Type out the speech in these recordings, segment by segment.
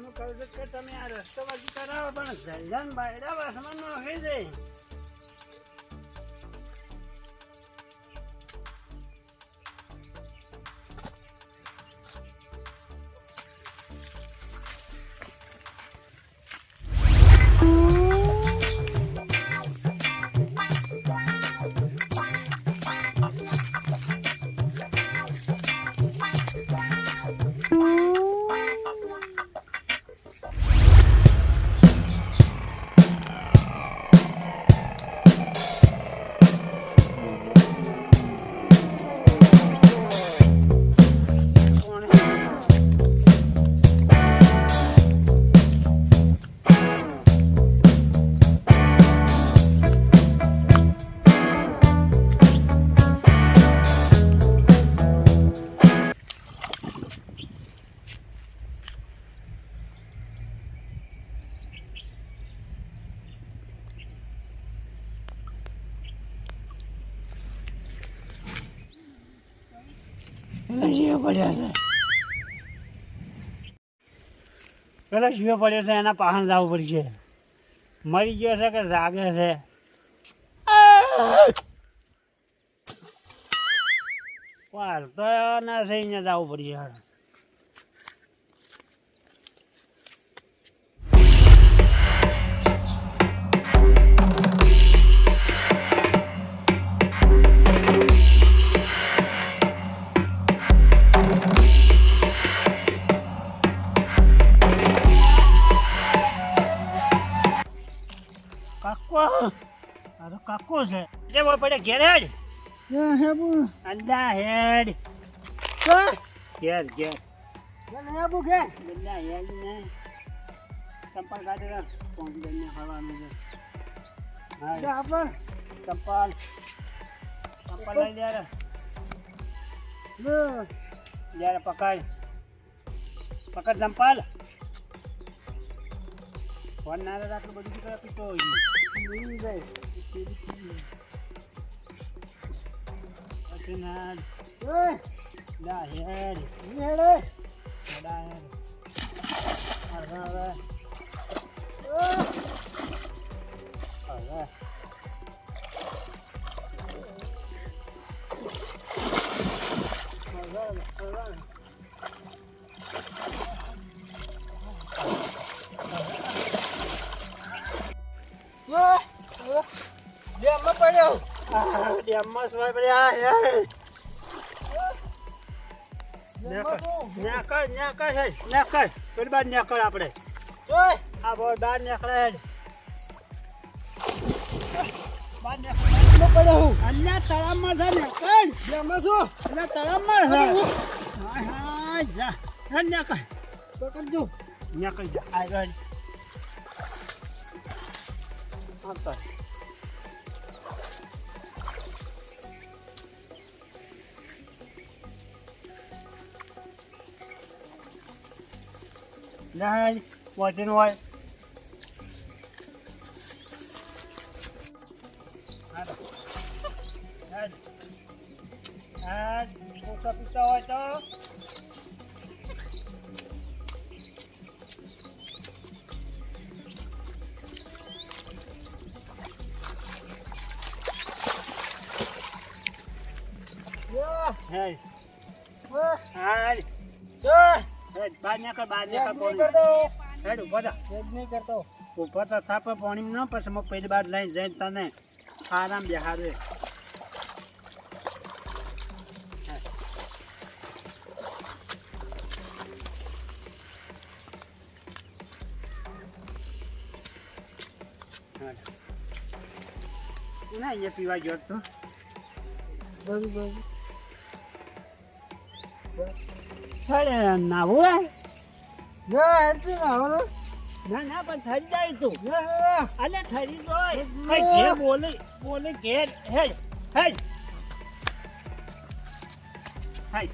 હું કહું છું કે તમે આ રસ્તો બાજુ કરાવો પણ જલ્દન બાયડા વાસમાં નોખી દે. પેલો શિવો પડ્યો છે એના પાહણ જવું પડશે. મરી ગયો છે કે જાગે છે? હાલતો ના છે અહીંયા જવું પડશે. કાકો છે જે બોલ પડે ઘેર હેડ. અંદા હેડ ઘેર ઘેર હેડ ને ચંપલ કાઢે પહોંચી જઈને ખાવાનું છે. ચંપલ ચંપલ લઈ લે જ્યારે પકડ પકડ ચંપલ. ફોન ના આટલું બધું દીકરા પીતો હોય પછી ના દા હેડ ડેમમાં પડ્યો. ડેમમાં સ્વાય પડ્યા યાર. નેકળ પેલી બાર નેકળ આપણે આ બહુ બાર નેકળે હેડ. બાર નેકળ પડ્યો. અલ્યા તળાવમાં છે નેકળ. ડેમમાં શું? એટલે તળાવમાં છે. હા જા હેડ નેકળ પકડજો. નેકળ જા આવ્યો હેડ. આવતા Này, ngoài trên ngoài. Buka pisau itu. Ya, hey. Hai. હેડ ઉભા થા. નહીં કરતો ઉભા તો થા પણ પાણી ન પછી હું પહેલી બાર લઈને જઈને તને આરામ બેહાડે. ના અહીંયા પીવા ગયો તો નાવું ના પણ થરી જાય તું. અને થરી જાય બોલે બોલે ઘેર હેડ હેડ હેડ.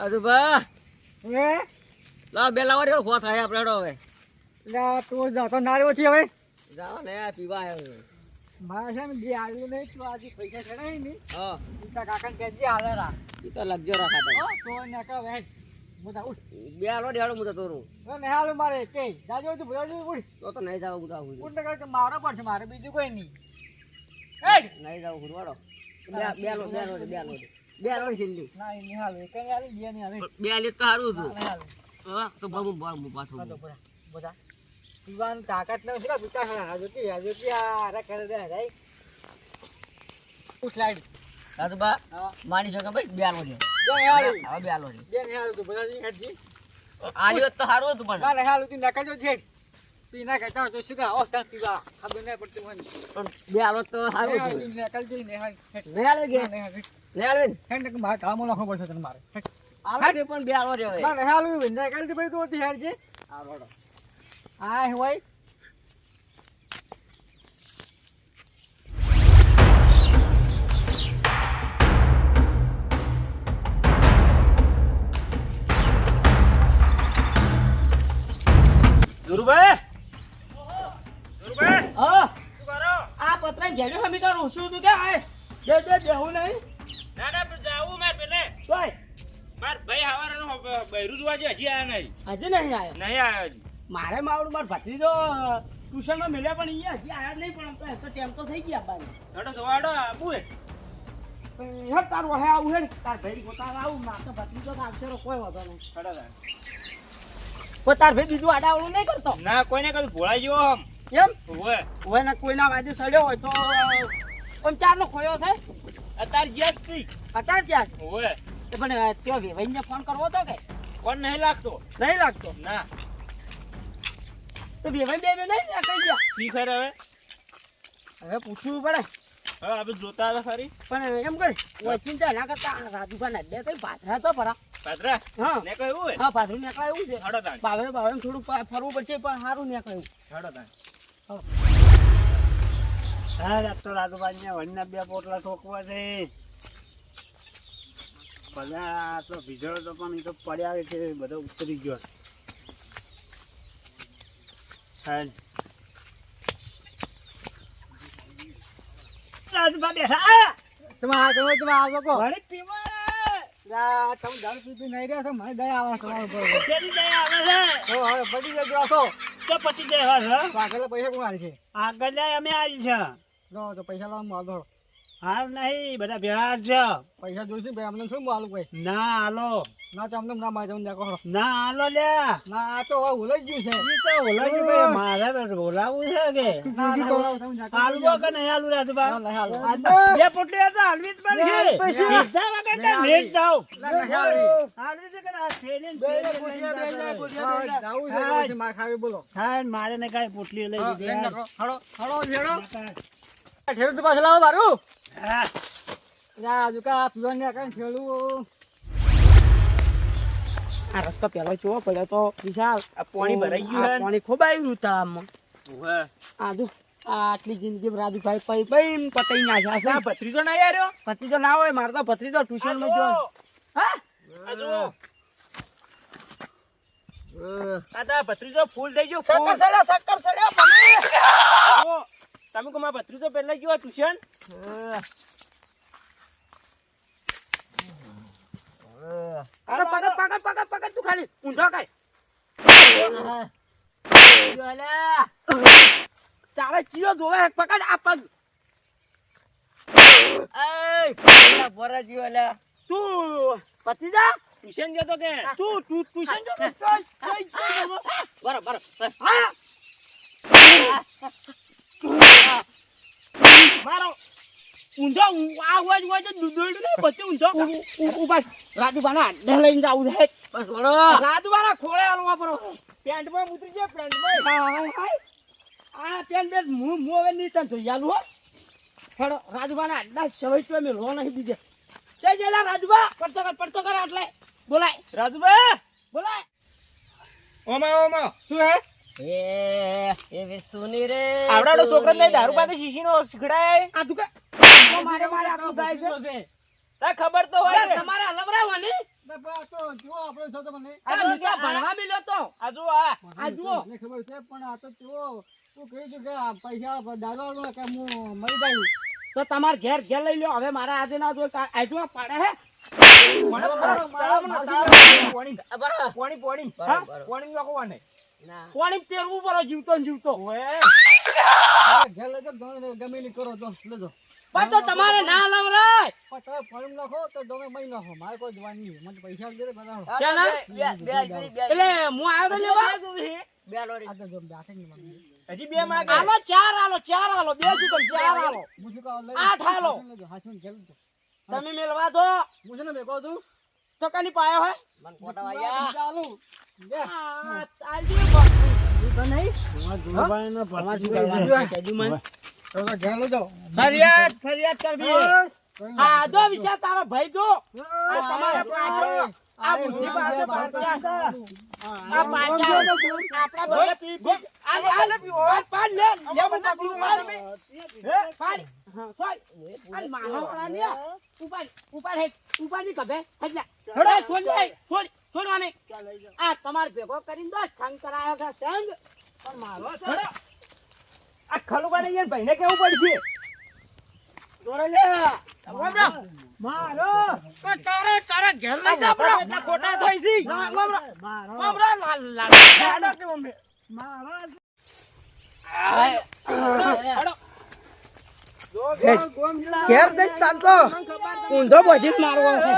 રાજુભા હે લા બે લાવા રેડો ખો થાય આપણે હેડો હવે લા તું જાતો નારી ઓછી હવે જાઓ ને પીવા આવ્યો મારે છે ને બે આવ્યું નહીં તો આજે પૈસા ચડાવી નહીં હા ઈતા કાકાને કહેજે હાલે રા ઈ તો લગજો રાખા તો નકા વેટ મુદા ઉઠ બે આલો દેડો હું તો રું ને હાલ મારે કે જાજો તું બોલાજો ઉઠ તો નહીં જાવ હું આવું ઉઠ નકા કે મારો પડશે મારે બીજું કોઈ નહીં હેડ નહીં જાવ હુરવાડો બે લો છેલ્લી ના નહીં હાલ કઈ હાલ બે નહીં હાલ બે લીટ તો સારું હતું હાલ હા તો બહુ પાછું તો બોલા બોલા પીવાનું તાકાત ન છે પીતા હાજોતી આ રા કરે દે રાઈ ઉઠ લાઈટ રાજુભા હા માની શકો ભાઈ બે આલો છે જો હાલ હવે બે આલો છે બે નહીં હાલ તું બોલાજી હેડજી આલ્યો તો સારું હતું પણ ના હાલ તું નકાજો છેડ તું ના કહેતા તો શું ઓ તા પીવા ખબર નહીં પડતી મને પણ બે આલો તો સારું હતું નકલ જઈ ને હાલ નહીં આલે કે નહીં હાલ નહીં આલે ને હેડ કે મારે કામો નાખવો પડશે તને મારે આલો છે પણ બે આલો છે હવે ના હાલ નકલ થી ભાઈ તું હતી હેડ જે આ રોડો આ હોય ધુરુભાઈ હા શું કરો? આ પત્ર ઘેડો હમી કરું શું તું કે આય દે બેહું નહીં ના ના પણ જાવું માર પેલે તોય માર ભાઈ હવારનો બૈરું જોવા છે હજી આયા નહીં હજી નહીં આયો નહીં આયો હજી મારે માવડું માર ભત્રીજો ટ્યુશનમાં મળ્યા પણ અહીંયા હજી આયા જ નહીં પણ તો ટેમ તો થઈ ગયા બાને હડો જોવાડો આબુ હે હેડ તારું હે આવું હેડ તાર ભાઈ ગોતા આવું માર તો ભત્રીજો તો આવશે કોઈ વાંધો નહીં હડો તાર. કોઈ તાર ભાઈ બીજું આડાવડું નહીં કરતો ના કોઈને કદું ભોળાઈ ગયો આમ કેમ ઓવે હવે ના કોઈના વાજે સડ્યો હોય તો પણ ચારનો ખોયો છે અત્યારે જ્યાં જ છી અત્યારે ત્યાં ઓવે એ પણ ત્યાં વેવાઈને ફોન કરવો તો કે કોણ નહીં લાગતો નહીં લાગતો ના તો વેવાઈ બે નહીં ને કઈ ગયા શી ખરે હવે હવે પૂછવું પડે હવે આપણે જોતા હતા ખરી પણ એમ કરે ઓય ચિંતા ના કરતા રાજુભાઈ ના દે તો પાથરા તો પરા પાત્રા હા ને કહ્યું હોય હા પાથરું નીકળાય એવું છે હડો તાણ બાવે બાવે થોડું ફરવું પડશે પણ સારું નીકળ્યું હડો તાણ હા તો રાજુભાઈ વનના બે પોટલા ઠોકવા છે બધા તો ભીજળો તો પણ એ તો પડ્યા છે બધો ઉતરી ગયો હા રાજુભાઈ બેઠા તમે આ લોકો વળી પીવા તમે દારૂ પીતું નહીં રહ્યા છો મને દયા આવે તમારા ઉપર કેની દયા આવે છે હવે પડી જજો છો તો પતી જાય હવે આગળ પૈસા કોણ આલે છે આગળ અમે આલી છે તો પૈસા લાવ માલ હાલ નહીં બધા ભેળા છે પૈસા જોઈશે ભાઈ અમને શું માલું કોઈ ના હાલો ના તો અમને ના મારે જવું દેખો ના હાલો લે ના આ તો ઓલાઈ ગયું છે એ તો ઓલાઈ ગયું ભાઈ મારે બોલાવવું છે કે હાલવો કે નહીં હાલું રાજુબા બે પોટલી હતા હાલવી જ પડશે સીધા વગર તે ભેજ જાવ હાલવી છે કે ના ફેરીને જાવું છે માર ખાવી બોલો હા મારે ને કાઈ પોટલી લઈ દીધી હળો હળો જેડો ઠેર તો પાછળ લાવો મારું હા યા દુકા પીવાને કાઈ ઠેલું આ રસ્તો પેલો જોવો પડ્યો તો વિશાલ આ પાણી ભરાઈ ગયું હે પાણી ખોબાયું તળાવમાં ઓવે આજુ આટલી જિંદગી રાજુભાઈ પઈ પઈ પતાઈ નાખ્યા છે આ ભત્રીજો ના આવ્યો ભત્રીજો ના હોય મારે તો ભત્રીજો ટ્યુશનમાં જો હા આ જો આ તા ભત્રીજો ફૂલ થઈ ગયો શક્કર સડ્યા જો તમે કો મારા ભત્રીજો પહેલા ગયો ટ્યુશન પકડ તું ખાલી ઊંધો કાય ચારે ચીયો જોવે પકડ આ પગ તું ભત્રીજા ટ્યુશન ગયો તો કે તું ટ્યુશન જો બરાબર હા મારો ઊંધો આ હોય દોડ્યું ને બધું ઊંધો ઉભા રાજુબાના અડ્ડે લઈને જાવું છે બસ વળો રાજુબાના ખોળે હાલવા પડો પેન્ટમાં ઉતરી ગયો પેન્ટમાં આ પેન બે હું હવે નહીં તને જોઈ આલું હો હેડો રાજુબાના અડ્ડા સવાઈ તો મેં લો નહીં દીધે જય જેલા રાજુબા પડતો કર આટલે બોલાય રાજુભાઈ બોલાય ઓમા શું હે એ વિસુની રે આવડાડો છોકરા ને દારૂ પાતે શીશીનો શીખડાય આ તું કે મારે આટલું ગાય છે તા ખબર તો હોય ને તમારે હલવરાવાની ને પણ આ તો જુઓ આપણે છો તો મને આ આ નીચે ભણવા મેલ્યો તો આ જો આ આ જુઓ. મને ખબર છે પણ આ તો જુઓ તું કહ્યું છું કે આ પૈસા દારૂ કે હું મરી જાયું તો તમાર ઘેર લઈ લ્યો હવે મારા આજે ના જોઈ આજુ પાડે હે પોણી બરાબર પોણી પોણી બરાબર. હા પોણી નાખો વાને ના પોણી તેરવું પડે જીવતો ને જીવતો ઓએ ઘેર લેજો ગમે નહીં કરો તો લેજો પણ તો તમારે ના લવરાય પણ તમે ફોર્મ નાખો તો તમે મહી નાખો મારે કોઈ જવાની નહીં મને પૈસા દે બનાવો છે ને? એટલે હું આવ્યો તો લેવા આ તો જો બેઠે નહીં મને હજી બે માગે આલો ચાર આલો બે શું કર ચાર આલો હું શું કહું લઈ 8 આલો લેજો હાચું ઘેર લેજો તમે મેલવા દો હું છે ને મેં કહું છું તો કની પાયો હે મને ફોટા વાયા ચાલુ લે તો ઘેર લેજો ફરિયાદ કરવી આ દો વિશે તારો ભાઈ જો આ તમારા પાછો આ બુદ્ધિ પાછો પાછા આ પાછા આપડા બધા પી આ લે પીઓ પાડ લે મને પકડું પાડ હે પાડ હા સોય આ મારો વાળા ને ઉપર ની કબે એટલે હડે છોડવાને આ તમાર ભેગો કરીને દો સંગ કરાયો છે સંગ પણ મારો છે આ ખલુબાને યાર ભાઈને કેવું પડશે જોડે લે મારો તો તારે ઘેર લઈ જા બ્રો એટલા ખોટા થઈ છે મારો લાલ હેડો કે મમ્મી ઘેર દઈ તાન તો ઊંધો બજીટ મારવો છે